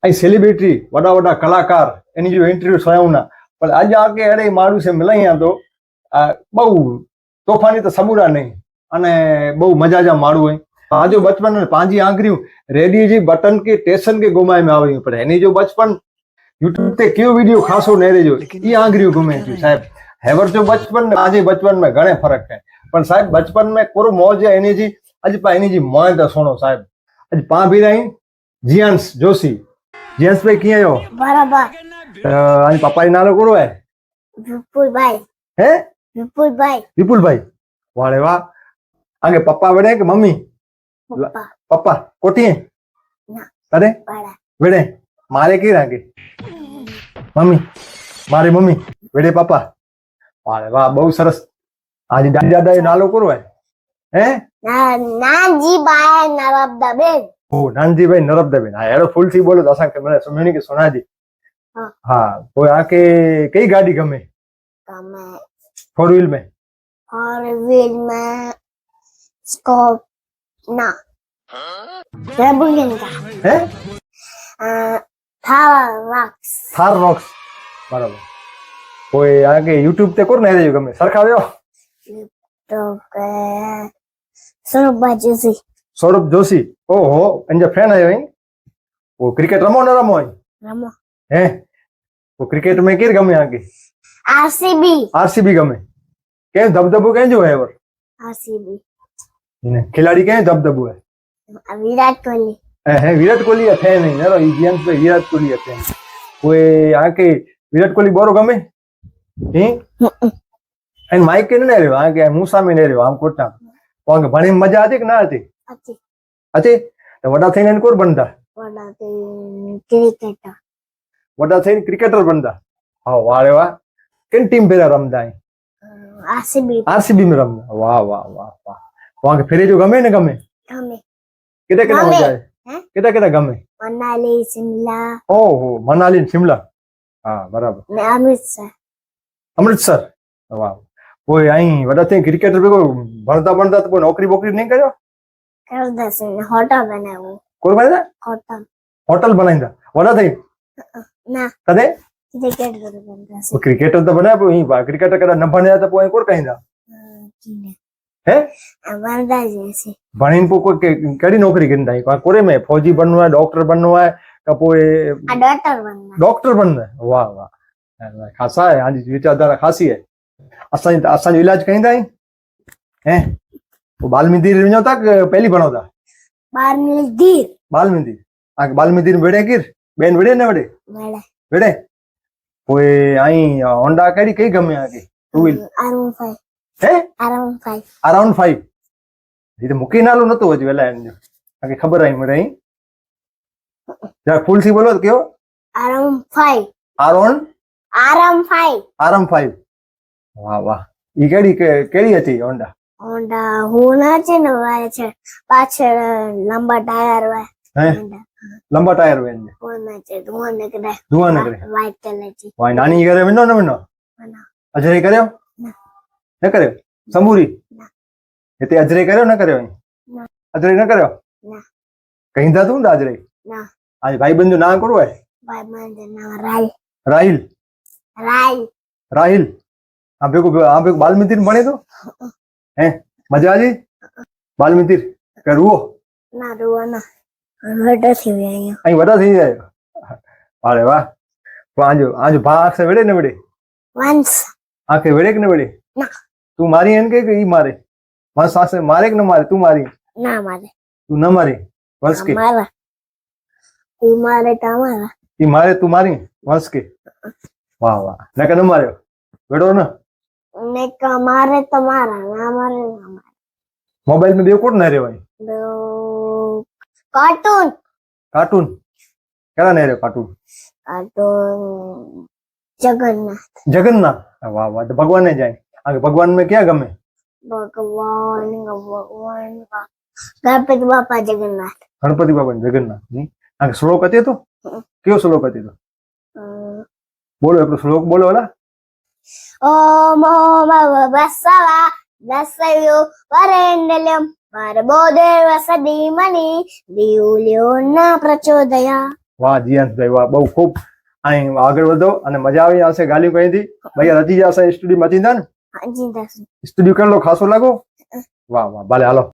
અહીં સેલિબ્રિટી વડા વડા કલાકાર એની જો ઇન્ટરવ્યુ થયાના પણ આજે આગે અડે મારું છે મિલાયા તો બહુ તોફાની તો સબૂરા નહીં અને બહુ મજા જા મારું હોય आजो बचपन में पांजी आंगरियों रेडियो जी बटन के स्टेशन के घुमाए में आवी पर एनी जो बचपन यूट्यूब पे क्यों वीडियो खासो नहीं रहे जो ये आंगरियों घूमे थी साहब हैवर जो बचपन में आज बचपन में घणे फर्क है पर साहब बचपन में कोरो मौज है एनी जी आज पा एनी जी मौज तो सुनो साहब आज पा भी रही जियांस जोशी जियांस भाई किए हो बराबर आज पापा नालो कोरो है विपुल भाई है विपुल भाई वाले वाह आगे पप्पा बड़े कि मम्मी पप्पा पप्पा कोठी है ना अरे बड़ा वेड़े मारे की रागे मम्मी मारे मम्मी वेड़े पापा वाह वाह बहुत सरस आज दादी दादा नालो करो है हैं नानजी भाई नरबदा बेन ओ नानजी भाई नरबदा बेन हां एरो फुल थी बोलो तो असा के મને સમજણી કે સુના दी हां हां कोई आके कई गाड़ी गमे फोर व्हील में स्कोप ना रेबुलिन का है थार रॉक्स बराबर कोई आगे यूट्यूब ते कोर नहीं रही गमे सरखाव्यो तो के सौरभ जोशी ओहो अंजा फैन आयो है वो क्रिकेट रमो न रमो है वो क्रिकेट में किर गमे आगे आरसीबी गमे के दबदबो के जो है और आरसीबी खिलाड़ी के दबदबो है विराट कोहली है फैन नहीं ना इंडियंस पे विराट कोहली है फैन कोई आके विराट कोहली बोरो गमे एन माइक के नहीं रे आके मूसा में नहीं रे आम कोटा कोंगे भणी मजा आती कि ना आती आती तो वडा थईने कोर बनता वडा थईने क्रिकेटर बनता हां वाह रे वाह किन टीम पे रमदा है आरसीबी में रमदा वाह वाह वाह वाह वहां के फिरे जो गमे ने गमे किधर किधर मजा है किधर किधर गमे मनाली शिमला ओहो मनाली शिमला हां बराबर अमृतसर वाह कोई आई वडा थे क्रिकेटर पे को भरता बनता तो नौकरी बोकरी नहीं करो कर दस होटल बनाओ कोई बना होटल बनाइंदा वडा थे ना कदे क्रिकेट बनता वो क्रिकेटर तो बना ही क्रिकेटर कदा न बने तो कोई कोर कहिंदा है बनता जैसे भणीन को कोई केड़ी नौकरी करंदा है कोरे में फौजी बनना है डॉक्टर बनना है का कोई डॉक्टर बनना है वाह वाह खासा है आज विचारधारा खासी है असा इलाज कहीं दाई हैं वो बालमिंदीर वञो था पहली बनो था बालमिंदीर आके बालमिंदीर बेड़े किर बेन बेड़े न बेड़े बेड़े कोई आई होंडा केड़ी कई गमे आके टू व्हील अराउंड 5 ये तो मुकी नालो नतो हज वेला इन आके खबर आई मरे जरा फुल सी बोलो तो क्यों अराउंड 5 वाह वाह ई केड़ी હતી હોન્ડા હોના છે ને વાય છે પાછળ લંબા ટાયર હોય હે લંબા ટાયર હોય હોના છે ધુઆ નીકળે વાઈટ કલર છે વાય નાની કરે વિનો ન વિનો અજરે કર્યો ન કર્યો સંબુરી એતે અજરે કર્યો ન કર્યો અજરે ન કર્યો કहीं दा तू अजरे आज भाई बंधु ना करो है भाई बंधु नाम राहिल आप एक बालमिंदीर बने तो हैं मजा आ जी बालमिंदीर कर रुओ ना रुओ ना वडा थी गया आई वडा थी जाए अरे वाह तो आज भाग से वेड़े न वेड़े वंस आके वेड़े के न वेड़े ना तू मारी है के ई मारे वंस सासे मारे के न मारे तू मारी ना मारे तू न मारी वंस के मारा ई मारे तमारा ई मारे तू मारी वंस के वाह वाह न के न मार्यो वेड़ो ना ने मारे तुम्हारा ना मारे मोबाइल में देखो कोड न रे भाई कार्टून क्या नहीं रे कार्टून जगन्नाथ वाह वाह तो भगवान ने जाए आगे भगवान में क्या गमे भगवान गणपति बापा जगन्नाथ नहीं आगे श्लोक हते तो क्यों श्लोक हते तो बोलो एक श्लोक बोलो वाला ओम ओम बसवा दसयो वरेण्यम भर्गो देवस्य धीमहि धियो यो न प्रचोदयात् વાહ જીયાંશભાઈ વાહ, બહુ ખૂબ. અહીં આગળ વધો અને મજા આવી હશે ગાલી કહીથી ભાઈ રજી જશે સ્ટુડિયો મચી ને હાજી દાસ સ્ટુડિયો કેટલો ખાસો લાગો વાહ વાહ ભલે હાલો